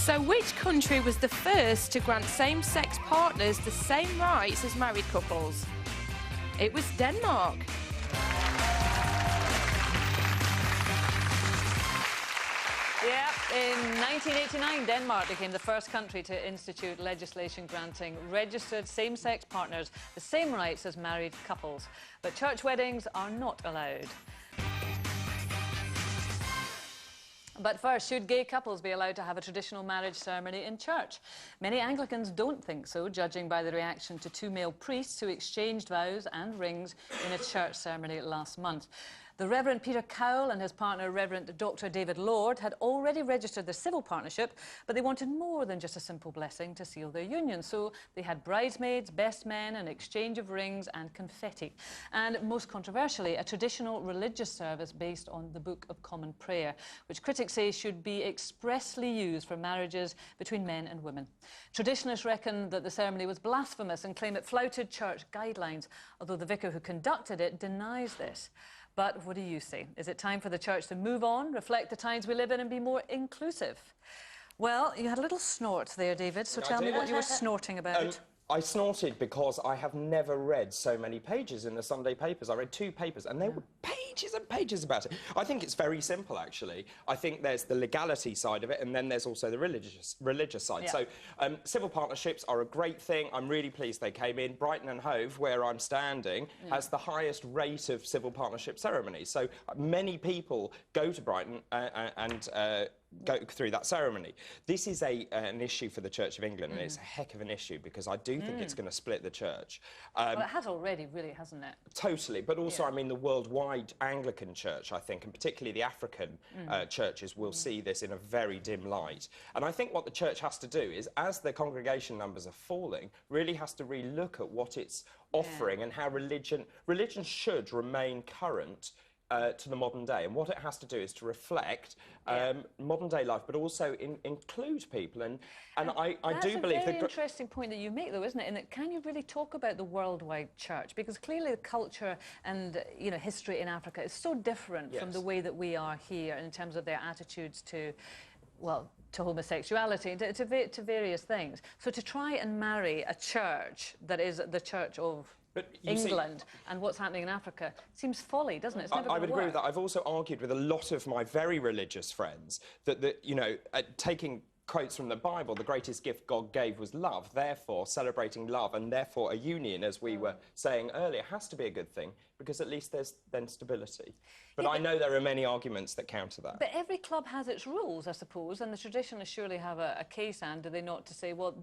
So which country was the first to grant same-sex partners the same rights as married couples? It was Denmark. Yeah, in 1989, Denmark became the first country to institute legislation granting registered same-sex partners the same rights as married couples. But church weddings are not allowed. But first, should gay couples be allowed to have a traditional marriage ceremony in church? Many Anglicans don't think so, judging by the reaction to two male priests who exchanged vows and rings in a church ceremony last month. The Reverend Peter Cowell and his partner, Reverend Dr. David Lord, had already registered their civil partnership, but they wanted more than just a simple blessing to seal their union. So they had bridesmaids, best men, an exchange of rings and confetti. And most controversially, a traditional religious service based on the Book of Common Prayer, which critics say should be expressly used for marriages between men and women. Traditionalists reckon that the ceremony was blasphemous and claim it flouted church guidelines, although the vicar who conducted it denies this. But what do you say? Is it time for the church to move on, reflect the times we live in and be more inclusive? Well, you had a little snort there, David, so tell me what you were snorting about. I snorted because I have never read so many pages in the Sunday papers. I read 2 papers and there were pages and pages about it. I think it's very simple, actually. I think there's the legality side of it and then there's also the religious side. Yeah. So civil partnerships are a great thing. I'm really pleased they came in. Brighton and Hove, where I'm standing, has the highest rate of civil partnership ceremonies. So many people go to Brighton and go through that ceremony. This is an issue for the Church of England, and it's a heck of an issue because I do think it's going to split the church. Well, it has already, really, hasn't it? Totally, but also, I mean, the worldwide Anglican Church, I think, and particularly the African churches will see this in a very dim light. And I think what the church has to do is, as the congregation numbers are falling, really has to re-look at what it's offering and how religion should remain current to the modern day, and what it has to do is to reflect modern day life, but also include people. And I do believe that's a very interesting point that you make, though, isn't it? In that, can you really talk about the worldwide church? Because clearly the culture and history in Africa is so different from the way that we are here in terms of their attitudes to, well, to homosexuality, to various things. So to try and marry a church that is the Church of England and what's happening in Africa seems folly, doesn't it? It's never I would work. agree with that. I've also argued with a lot of my very religious friends that taking quotes from the Bible, the greatest gift God gave was love. Therefore, celebrating love and therefore a union, as we were saying earlier, has to be a good thing because at least there's then stability. But I know there are many arguments that counter that. But every club has its rules, I suppose, and the traditionalists surely have a case, Anne, do they not, to say, well,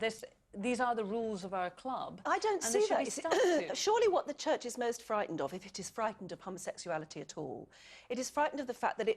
these are the rules of our club. I don't see that. Surely what the church is most frightened of, if it is frightened of homosexuality at all, it is frightened of the fact that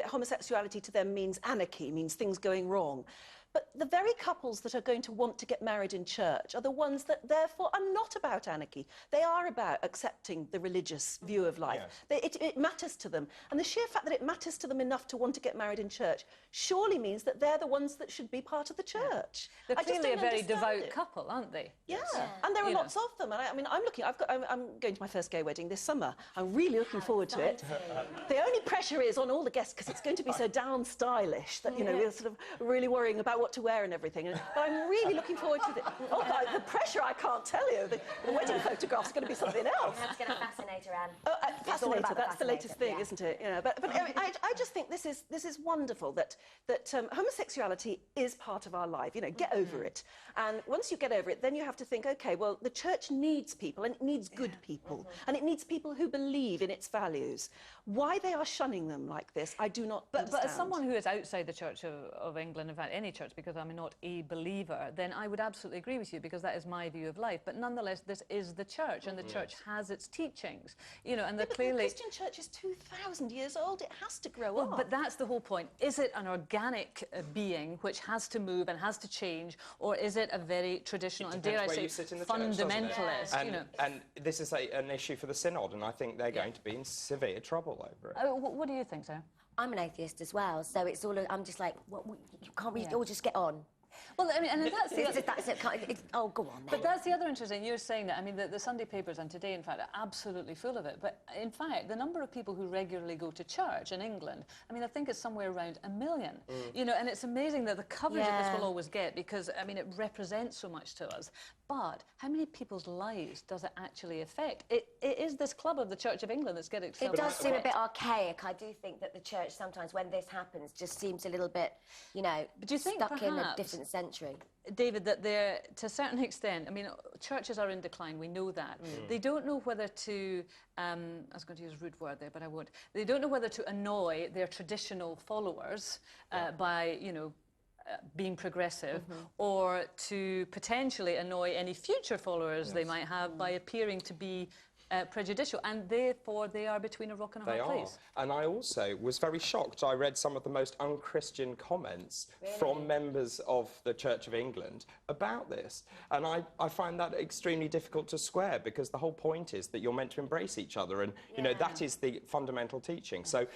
homosexuality to them means anarchy, means things going wrong. But the very couples that are going to want to get married in church are the ones that, therefore, are not about anarchy. They are about accepting the religious view of life. Yes. It matters to them. And the sheer fact that it matters to them enough to want to get married in church surely means that they're the ones that should be part of the church. They're clearly a very devout couple, aren't they? Yeah, and there are lots of them. And I mean, I'm going to my first gay wedding this summer. I'm really looking forward to it. The only pressure is on all the guests because it's going to be so down stylish that, we're sort of really worrying about what to wear and everything. And I'm really looking forward to it. Oh, God, the pressure, I can't tell you. The wedding photograph's going to be something else. That's going to fascinate her, Anne. Oh, fascinator, that's the latest thing, isn't it? But I just think this is wonderful that homosexuality is part of our life. Get over it. And once you get over it, then you have to think, OK, well, the church needs people, and it needs good people, and it needs people who believe in its values. Why they are shunning them like this, I do not understand. But as someone who is outside the Church of England, in fact, any church, because I'm not a believer, then I would absolutely agree with you, because that is my view of life. But nonetheless, this is the church, and the church has its teachings, and they're clearly... The Christian church is 2,000 years old. It has to grow up. But that's the whole point. Is it an organic being which has to move and has to change, or is it a very traditional and, dare I say, fundamentalist? And this is an issue for the Synod, and I think they're going to be in severe trouble over it. What do you think, Sarah? I'm an atheist as well, so it's all... I'm just like, can't we all just get on? Well, I mean, and that's the... Oh, go on then. But that's the other interesting, you're saying that, I mean, the Sunday papers and today, in fact, are absolutely full of it. But in fact, the number of people who regularly go to church in England, I mean, I think it's somewhere around 1 million. You know, and it's amazing that the coverage that this will always get because, I mean, it represents so much to us. But how many people's lives does it actually affect? It is this club of the Church of England that's getting It does seem a bit archaic. I do think that the church sometimes, when this happens, just seems a little bit, you know, but do you think stuck in a perhaps, different century. David, that they're, to a certain extent, I mean, churches are in decline, we know that. They don't know whether to, I was going to use a rude word there, but I won't. They don't know whether to annoy their traditional followers by, you know, being progressive, or to potentially annoy any future followers they might have by appearing to be prejudicial, and therefore they are between a rock and a hard place. And I also was very shocked. I read some of the most unchristian comments from members of the Church of England about this, and I find that extremely difficult to square, because the whole point is that you're meant to embrace each other, and you know that is the fundamental teaching. So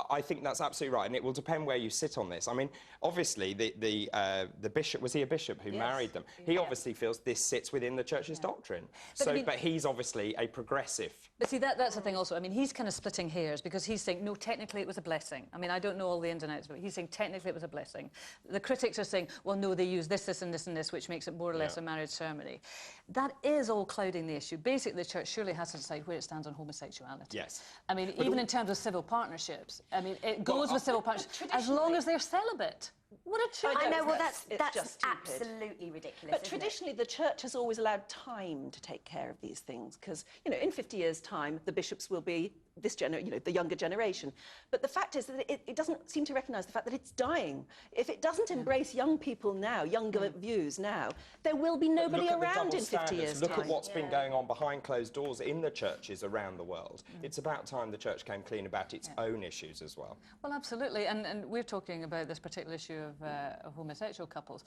I think that's absolutely right, and it will depend where you sit on this. I mean, obviously the bishop, was he a bishop who married them? He obviously feels this sits within the church's doctrine. But, so, I mean, but he's obviously a progressive. But see, that's the thing also. I mean, he's kind of splitting hairs, because he's saying, no, technically it was a blessing. I mean, I don't know all the ins and outs, but he's saying technically it was a blessing. The critics are saying, well, no, they use this, this and this and this, which makes it more or less a marriage ceremony. That is all clouding the issue. Basically, the church surely has to decide where it stands on homosexuality. Yes. I mean, but even in terms of civil partnerships, I mean, it goes with civil partnerships as long as they're celibate. What a church! I know, well, that's just absolutely ridiculous. But traditionally, the church has always allowed time to take care of these things, because, you know, in 50 years' time, the bishops will be this the younger generation. But the fact is that it doesn't seem to recognise the fact that it's dying. If it doesn't embrace young people now, younger views now, there will be nobody around in 50 years' time. Look at what's been going on behind closed doors in the churches around the world. It's about time the church came clean about its own issues as well. Well, absolutely, and we're talking about this particular issue of homosexual couples.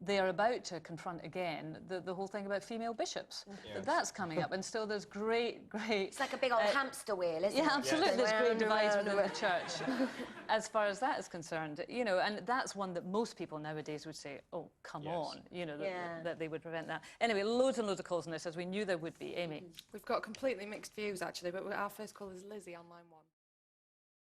They are about to confront again the whole thing about female bishops. That's coming up, and still there's great... It's like a big old hamster wheel, isn't it? Yeah, absolutely. There's great divides within the church, as far as that is concerned. You know, and that's one that most people nowadays would say, oh, come on, you know, that they would prevent that. Anyway, loads and loads of calls on this, as we knew there would be. Amy? We've got completely mixed views, actually, but our first call is Lizzie on line 1.